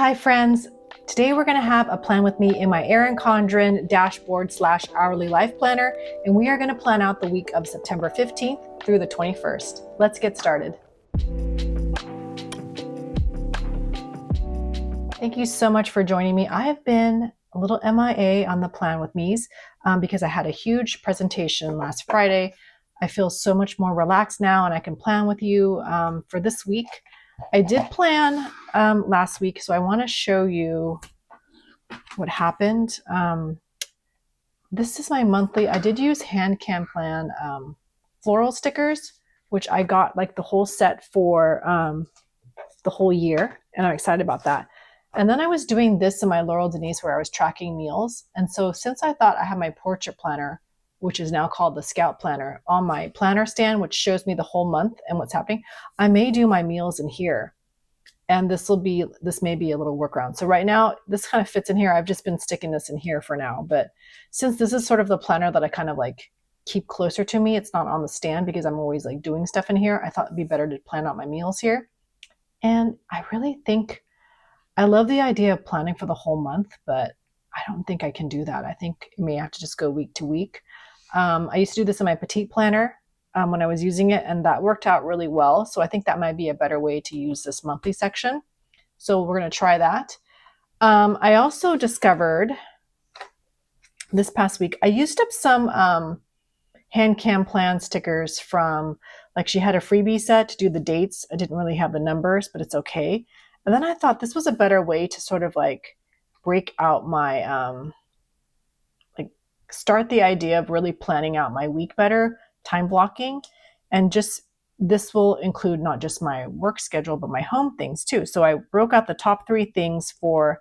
Hi friends, today we're going to have a plan with me in my Erin Condren dashboard / hourly life planner, and we are going to plan out the week of September 15th through the 21st. Let's get started. Thank you so much for joining me. I have been a little MIA on the plan with me's because I had a huge presentation last Friday. I feel so much more relaxed now and I can plan with you for this week. I did plan last week, so I want to show you what happened. This is my monthly. I did use Hand Can Plan floral stickers, which I got like the whole set for the whole year, and I'm excited about that. And then I was doing this in my Laurel Denise where I was tracking meals. And so since I thought I had my portrait planner, which is now called the Scout Planner, on my planner stand, which shows me the whole month and what's happening, I may do my meals in here. And this may be a little workaround. So right now, this kind of fits in here. I've just been sticking this in here for now. But since this is sort of the planner that I kind of like keep closer to me, it's not on the stand because I'm always like doing stuff in here. I thought it'd be better to plan out my meals here. And I really think I love the idea of planning for the whole month, but I don't think I can do that. I think I may have to just go week to week. I used to do this in my petite planner when I was using it, and that worked out really well. So I think that might be a better way to use this monthly section. So we're going to try that. I also discovered this past week, I used up some Hand Can Plan stickers from, like, she had a freebie set to do the dates. I didn't really have the numbers, but it's okay. And then I thought this was a better way to sort of like break out my, like start the idea of really planning out my week better, time blocking, and just this will include not just my work schedule, but my home things too. So I broke out the top 3 things for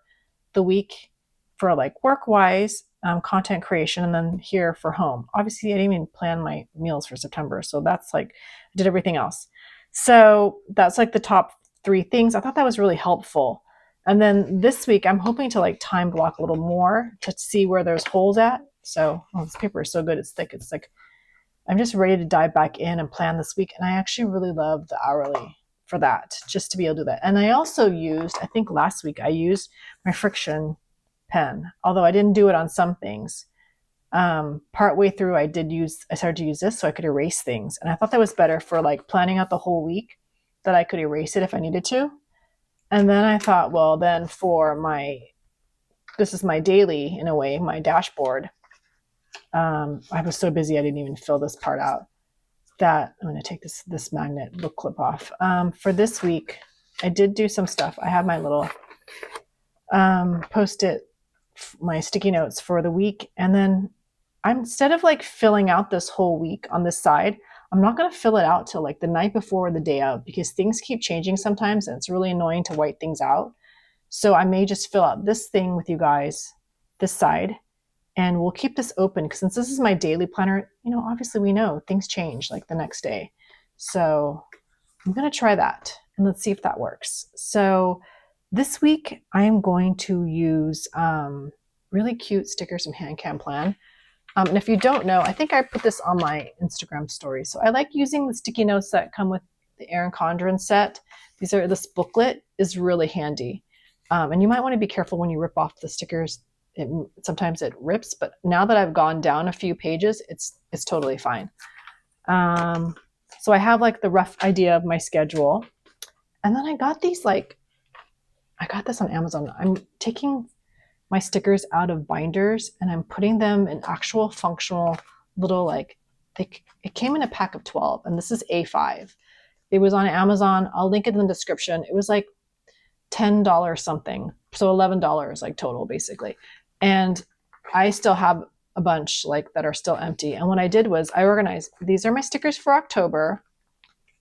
the week for like work-wise, content creation, and then here for home. Obviously, I didn't even plan my meals for September, so that's like, I did everything else. So that's like the top 3 things. I thought that was really helpful. And then this week, I'm hoping to like time block a little more to see where there's holes at. So, oh, this paper is so good. It's thick. It's like, I'm just ready to dive back in and plan this week. And I actually really love the hourly for that, just to be able to do that. And I also used, I think last week, I used my friction pen, although I didn't do it on some things. Partway through, I started to use this so I could erase things. And I thought that was better for like planning out the whole week, that I could erase it if I needed to. And then I thought, well, then for this is my daily, in a way, my dashboard. I was so busy I didn't even fill this part out. That I'm going to take this magnet book clip off. For this week, I did do some stuff. I have my little Post-it, my sticky notes for the week, and then instead of like filling out this whole week on this side, I'm not going to fill it out till like the night before or the day of, because things keep changing sometimes and it's really annoying to white things out. So I may just fill out this thing with you guys, this side, and we'll keep this open because since this is my daily planner, obviously we know things change like the next day. So I'm going to try that and let's see if that works. So this week I am going to use really cute stickers from Hand Can Plan. And if you don't know, I think I put this on my Instagram story. So I like using the sticky notes that come with the Erin Condren set. This booklet is really handy. And you might want to be careful when you rip off the stickers. Sometimes it rips, but now that I've gone down a few pages, it's totally fine. So I have like the rough idea of my schedule. And then I got this on Amazon. I'm taking my stickers out of binders and I'm putting them in actual functional little, like, it came in a pack of 12 and this is A5. It was on Amazon. I'll link it in the description. It was like $10 something. So $11 like total basically. And I still have a bunch like that are still empty. And what I did was I organized, these are my stickers for October.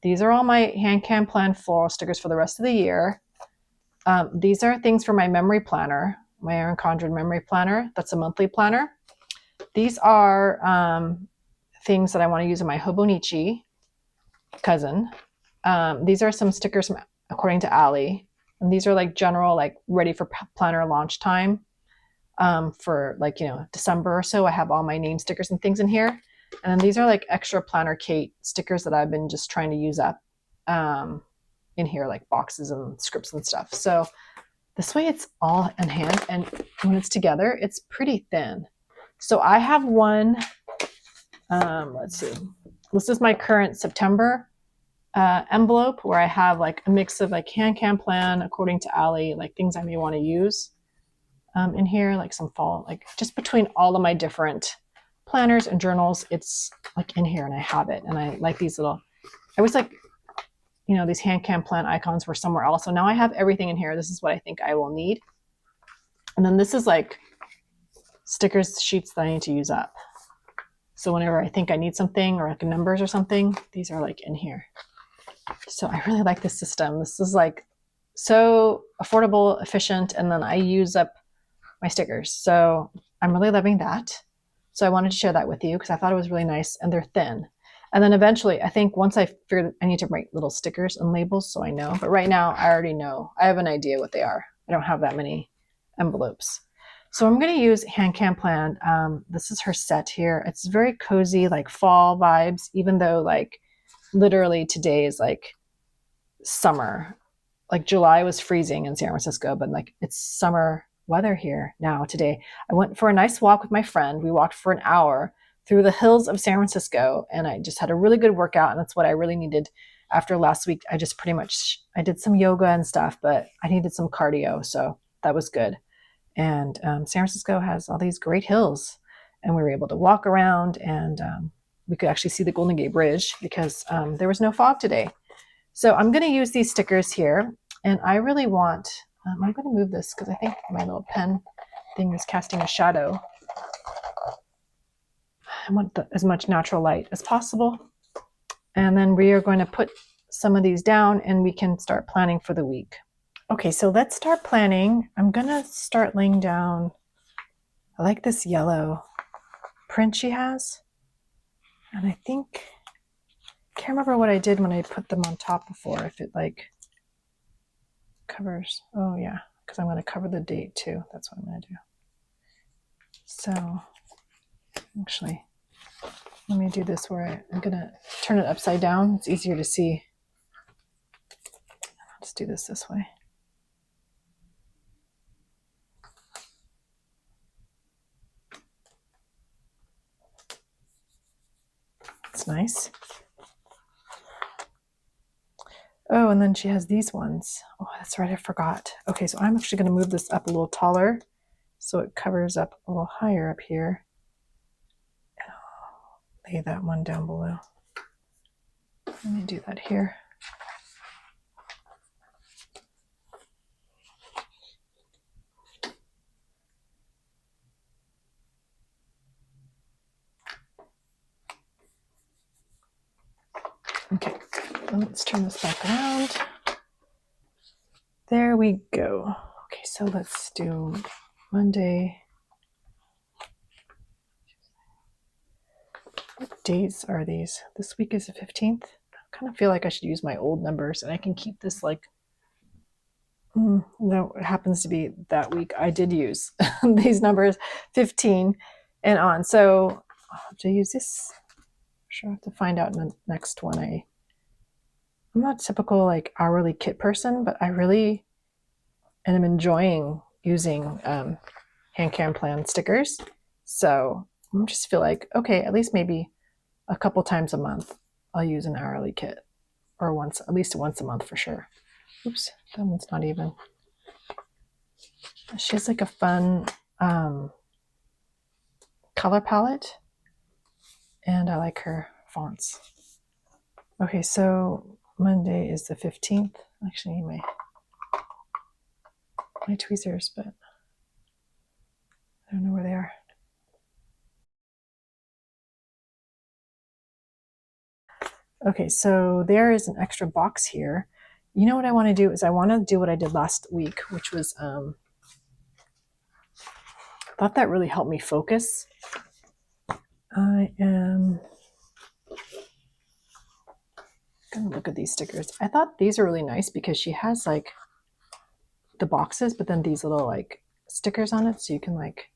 These are all my Hand Can Plan floral stickers for the rest of the year. These are things for my memory planner, my Erin Condren memory planner. That's a monthly planner. These are things that I want to use in my Hobonichi cousin. These are some stickers from According to Allie. And these are like general, like ready for planner launch time for like, December or so. I have all my name stickers and things in here. And then these are like extra Planner Kate stickers that I've been just trying to use up in here, like boxes and scripts and stuff. So This way it's all in hand, and when it's together, it's pretty thin. So I have one, let's see, this is my current September envelope where I have like a mix of like hand can plan according to Allie, like things I may want to use in here, like some fall, like just between all of my different planners and journals, it's like in here and I have it. And I like these little, I was like, you know, these hand can plan icons were somewhere else. So now I have everything in here. This is what I think I will need. And then this is like stickers sheets that I need to use up. So whenever I think I need something or like numbers or something, these are like in here. So I really like this system. This is like so affordable, efficient, and then I use up my stickers. So I'm really loving that. So I wanted to share that with you because I thought it was really nice, and they're thin. And then eventually, I think once I figured I need to write little stickers and labels so I know. But right now, I already know. I have an idea what they are. I don't have that many envelopes. So I'm going to use Hand Can Plan. This is her set here. It's very cozy, like fall vibes, even though like literally today is like summer. Like July was freezing in San Francisco, but like it's summer weather here now today. I went for a nice walk with my friend. We walked for an hour through the hills of San Francisco, and I just had a really good workout, and that's what I really needed after last week. I just pretty much, I did some yoga and stuff, but I needed some cardio, so that was good. And San Francisco has all these great hills, and we were able to walk around, and we could actually see the Golden Gate Bridge because there was no fog today. So I'm going to use these stickers here, and I really want, I'm going to move this because I think my little pen thing is casting a shadow. I want as much natural light as possible. And then we are going to put some of these down and we can start planning for the week. Okay, so let's start planning. I'm going to start laying down, I like this yellow print she has. And I think, I can't remember what I did when I put them on top before, if it like covers, oh yeah, because I'm going to cover the date too. That's what I'm going to do. So actually, let me do this where I'm going to turn it upside down. It's easier to see. Let's do this way. It's nice. Oh, and then she has these ones. Oh, that's right, I forgot. Okay, so I'm actually going to move this up a little taller so it covers up a little higher up here. And I'll lay that one down below. Let me do that here. Okay, let's turn this back around. There we go. Okay, so let's do Monday. What days are these? This week is the 15th. I kind of feel like I should use my old numbers, and I can keep this like, no, it happens to be that week I did use these numbers 15 and on. So I'll have to use this. I'm sure I have to find out in the next one. I'm not a typical like hourly kit person, but I really am enjoying using Hand Can Plan stickers. So I just feel like, okay, at least maybe a couple times a month I'll use an hourly kit, or once, at least once a month for sure. Oops, that one's not even. She has like a fun color palette, and I like her fonts. Okay, so Monday is the 15th. Actually, my tweezers, but I don't know where they are. Okay, so there is an extra box here. You know what I want to do is I want to do what I did last week, which was, I thought that really helped me focus. I am going to look at these stickers. I thought these are really nice because she has like the boxes, but then these little like stickers on it so you can like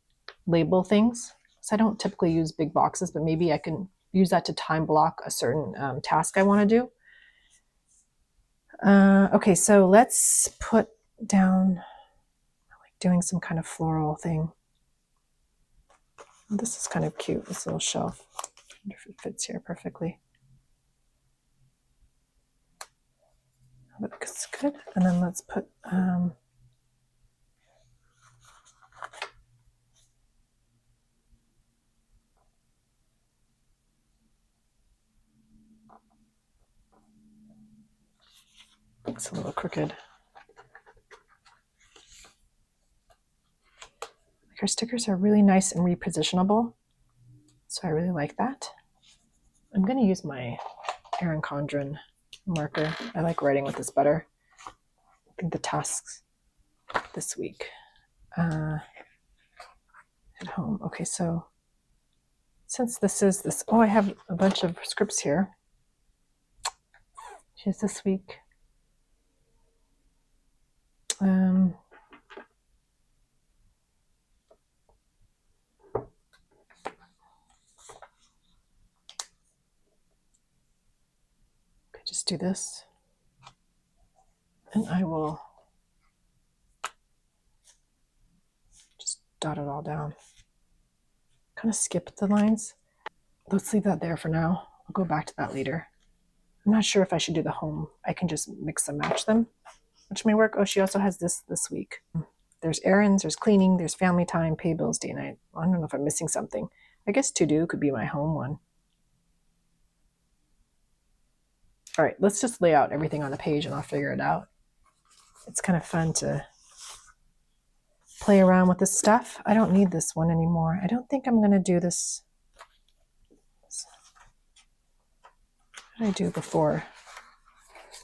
label things. So I don't typically use big boxes, but maybe I can use that to time block a certain task I want to do. Okay, so let's put down doing some kind of floral thing. This is kind of cute, this little shelf. I wonder if it fits here perfectly. That looks good. And then let's put it's a little crooked. Like our stickers are really nice and repositionable, so I really like that. I'm going to use my Erin Condren marker. I like writing with this better. I think the tasks this week at home. Okay, so since this is this, oh, I have a bunch of scripts here. Here's this week. Just do this, and I will just dot it all down. Kind of skip the lines. Let's leave that there for now. I'll go back to that later. I'm not sure if I should do the home. I can just mix and match them, which may work. Oh, she also has this week. There's errands, there's cleaning, there's family time, pay bills, day and night. I don't know if I'm missing something. I guess to do could be my home one. All right, let's just lay out everything on the page and I'll figure it out. It's kind of fun to play around with this stuff. I don't need this one anymore. I don't think I'm going to do this. What did I do before?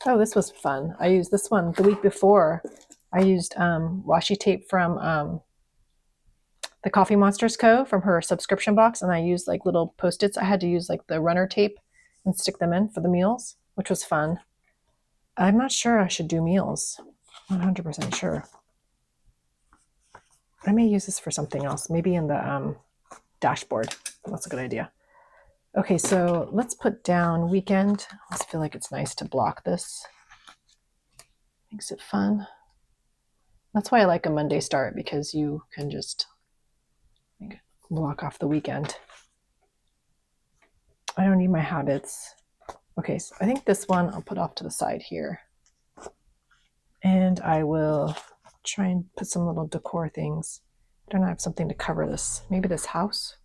Oh, this was fun. I used this one the week before. I used washi tape from the Coffee Monsters Co. from her subscription box, and I used like little Post-its. I had to use like the runner tape and stick them in for the meals, which was fun. I'm not sure I should do meals. 100% sure. I may use this for something else, maybe in the dashboard. That's a good idea. Okay, so let's put down weekend. I just feel like it's nice to block this. Makes it fun. That's why I like a Monday start, because you can just block off the weekend. I don't need my habits. Okay, so I think this one I'll put off to the side here. And I will try and put some little decor things. I don't have something to cover this. Maybe this house.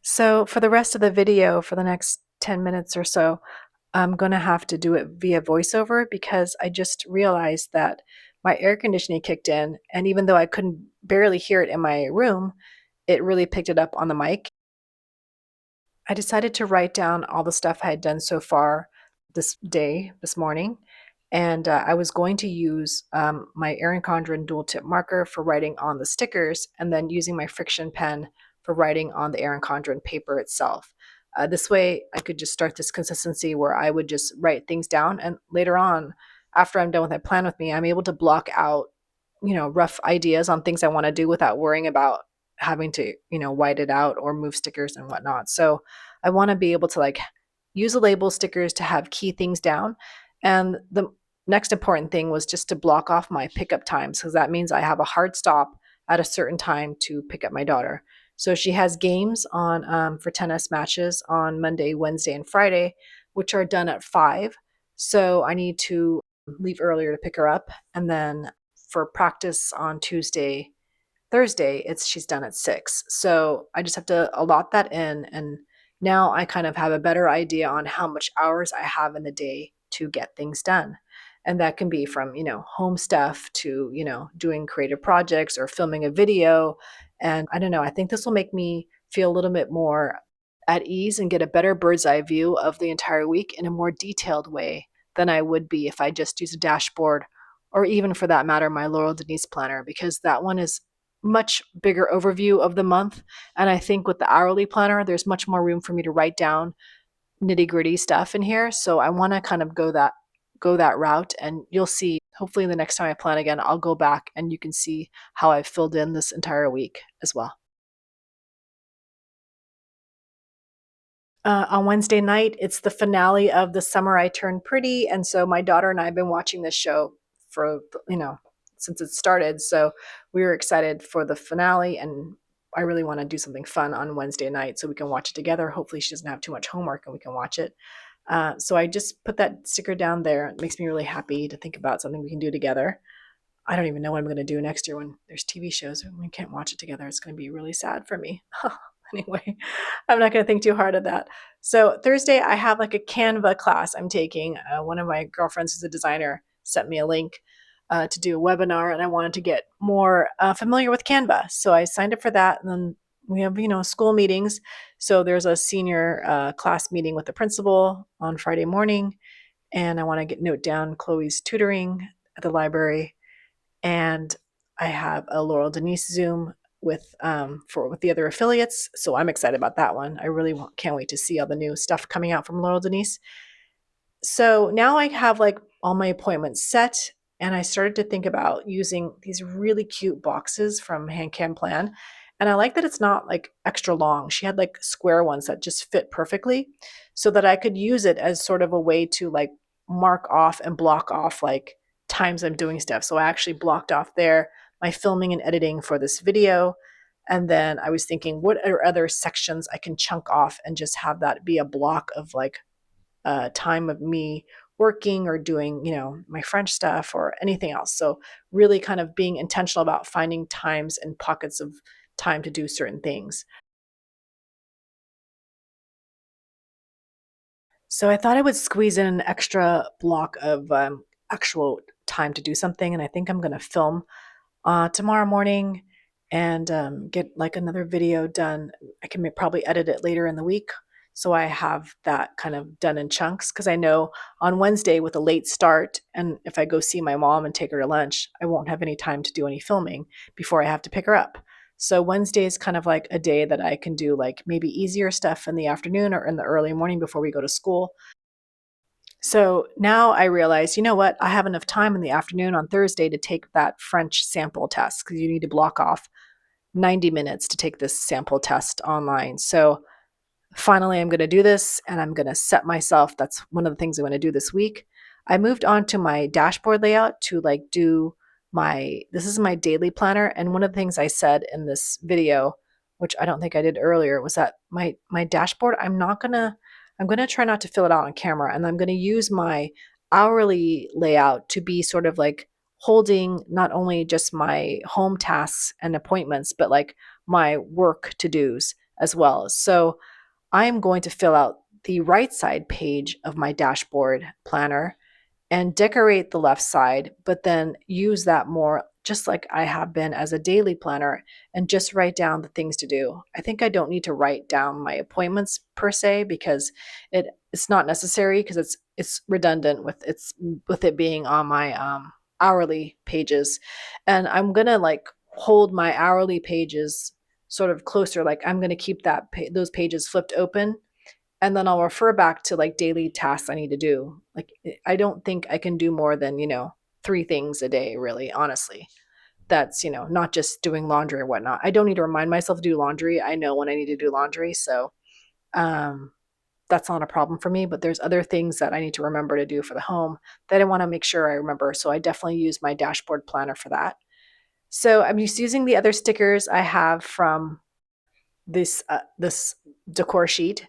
So for the rest of the video, for the next 10 minutes or so, I'm going to have to do it via voiceover because I just realized that my air conditioning kicked in, and even though I couldn't barely hear it in my room, it really picked it up on the mic. I decided to write down all the stuff I had done so far this morning, and I was going to use my Erin Condren dual tip marker for writing on the stickers, and then using my friction pen for writing on the Erin Condren paper itself. This way I could just start this consistency where I would just write things down, and later on, after I'm done with my plan with me, I'm able to block out, rough ideas on things I want to do without worrying about having to, white it out or move stickers and whatnot. So I want to be able to use the label stickers to have key things down. And the next important thing was just to block off my pickup times, because that means I have a hard stop at a certain time to pick up my daughter. So she has games on for tennis matches on Monday, Wednesday, and Friday, which are done at 5. So I need to leave earlier to pick her up. And then for practice on Tuesday, Thursday, she's done at 6. So I just have to allot that in, and now I kind of have a better idea on how much hours I have in the day to get things done. And that can be from, home stuff to, doing creative projects or filming a video. And I don't know, I think this will make me feel a little bit more at ease and get a better bird's eye view of the entire week in a more detailed way than I would be if I just use a dashboard, or even for that matter, my Laurel Denise planner, because that one is much bigger overview of the month. And I think with the hourly planner, there's much more room for me to write down nitty-gritty stuff in here. So I want to kind of go that route, and you'll see hopefully the next time I plan again, I'll go back and you can see how I've filled in this entire week as well. On Wednesday night, it's the finale of The Summer I Turned Pretty, and so my daughter and I have been watching this show for since it started. So we were excited for the finale, and I really want to do something fun on Wednesday night so we can watch it together. Hopefully she doesn't have too much homework and we can watch it. So I just put that sticker down there. It makes me really happy to think about something we can do together. I don't even know what I'm going to do next year when there's TV shows and we can't watch it together. It's going to be really sad for me. Anyway, I'm not going to think too hard of that. So Thursday, I have like a Canva class I'm taking. One of my girlfriends who's a designer sent me a link to do a webinar, and I wanted to get more familiar with Canva. So I signed up for that, and then we have, school meetings. So there's a senior class meeting with the principal on Friday morning, and I want to note down Chloe's tutoring at the library, and I have a Laurel Denise Zoom with the other affiliates. So I'm excited about that one. I really can't wait to see all the new stuff coming out from Laurel Denise. So now I have like all my appointments set, and I started to think about using these really cute boxes from Hand Can Plan. And I like that it's not like extra long. She had like square ones that just fit perfectly so that I could use it as sort of a way to like mark off and block off like times I'm doing stuff. So I actually blocked off there my filming and editing for this video. And then I was thinking, what are other sections I can chunk off and just have that be a block of like time of me working or doing, my French stuff or anything else. So really kind of being intentional about finding times and pockets of time to do certain things. So I thought I would squeeze in an extra block of actual time to do something. And I think I'm going to film tomorrow morning and get like another video done. I can probably edit it later in the week. So I have that kind of done in chunks because I know on Wednesday with a late start, and if I go see my mom and take her to lunch, I won't have any time to do any filming before I have to pick her up. So Wednesday is kind of like a day that I can do like maybe easier stuff in the afternoon or in the early morning before we go to school. So now I realize, you know what? I have enough time in the afternoon on Thursday to take that French sample test because you need to block off 90 minutes to take this sample test online. So finally, I'm going to do this and I'm going to set myself. That's one of the things I'm going to do this week. I moved on to my dashboard layout to like do this is my daily planner. And one of the things I said in this video, which I don't think I did earlier, was that my dashboard, I'm going to try not to fill it out on camera. And I'm going to use my hourly layout to be sort of like holding not only just my home tasks and appointments, but like my work to dos as well. So I'm going to fill out the right side page of my dashboard planner and decorate the left side, but then use that more just like I have been as a daily planner and just write down the things to do. I think I don't need to write down my appointments per se because it's not necessary because it's redundant with it being on my hourly pages. And I'm going to like hold my hourly pages sort of closer, like I'm going to keep those pages flipped open, and then I'll refer back to like daily tasks I need to do. Like I don't think I can do more than, 3 things a day, really, honestly. That's, not just doing laundry or whatnot. I don't need to remind myself to do laundry. I know when I need to do laundry. So um that's not a problem for me, but there's other things that I need to remember to do for the home that I want to make sure I remember. So I definitely use my dashboard planner for that. So I'm just using the other stickers I have from this decor sheet,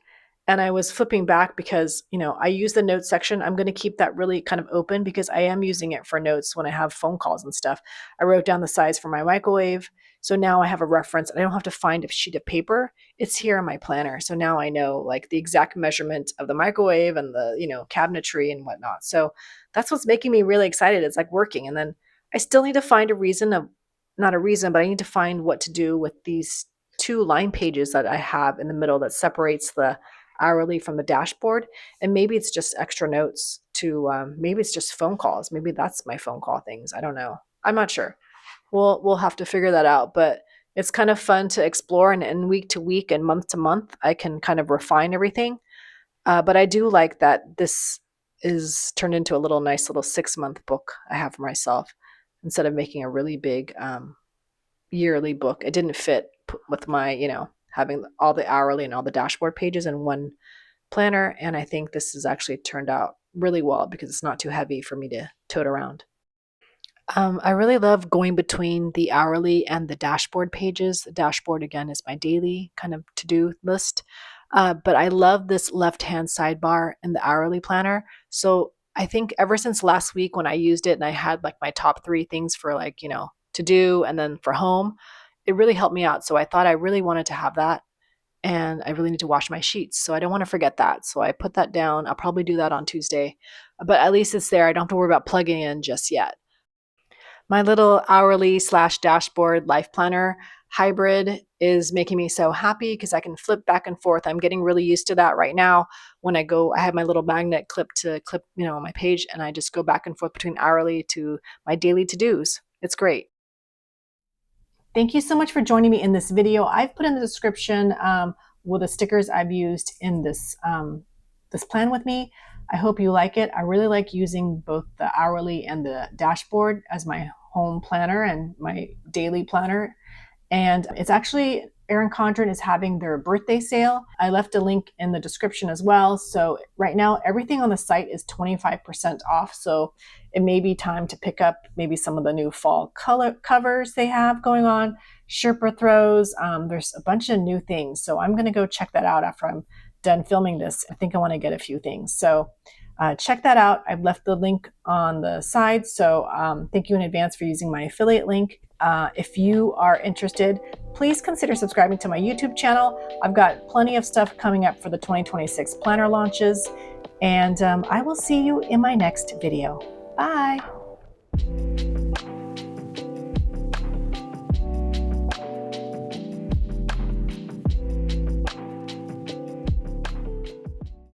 and I was flipping back because I use the notes section. I'm going to keep that really kind of open because I am using it for notes when I have phone calls and stuff. I wrote down the size for my microwave, so now I have a reference. I don't have to find a sheet of paper. It's here in my planner, so now I know like the exact measurement of the microwave and the cabinetry and whatnot. So that's what's making me really excited. It's like working, and then I still need to find a reason of not a reason, but I need to find what to do with these 2 line pages that I have in the middle that separates the hourly from the dashboard. And maybe it's just extra notes to, maybe it's just phone calls. Maybe that's my phone call things. I don't know. I'm not sure. We'll have to figure that out. But it's kind of fun to explore, and week to week and month to month, I can kind of refine everything. But I do like that this is turned into a nice little 6-month book I have for myself instead of making a really big yearly book. It didn't fit with my, having all the hourly and all the dashboard pages in one planner. And I think this has actually turned out really well because it's not too heavy for me to tote around. I really love going between the hourly and the dashboard pages. The dashboard, again, is my daily kind of to do list. But I love this left hand sidebar in the hourly planner. So I think ever since last week when I used it and I had like my top three things for like, to do and then for home, it really helped me out. So I thought I really wanted to have that. And I really need to wash my sheets. So I don't want to forget that. So I put that down. I'll probably do that on Tuesday. But at least it's there. I don't have to worry about plugging in just yet. My little hourly slash dashboard life planner hybrid is making me so happy because I can flip back and forth. I'm getting really used to that right now. When I go, I have my little magnet clip to clip, on my page, and I just go back and forth between hourly to my daily to-dos. It's great. Thank you so much for joining me in this video. I've put in the description with the stickers I've used in this plan with me. I hope you like it. I really like using both the hourly and the dashboard as my home planner and my daily planner. And it's actually, Erin Condren is having their birthday sale. I left a link in the description as well. So right now, everything on the site is 25% off. So it may be time to pick up maybe some of the new fall color covers they have going on, Sherpa throws. There's a bunch of new things. So I'm going to go check that out after I'm done filming this. I think I want to get a few things. So check that out. I've left the link on the side. So thank you in advance for using my affiliate link. If you are interested, please consider subscribing to my YouTube channel. I've got plenty of stuff coming up for the 2026 planner launches. And I will see you in my next video. Bye.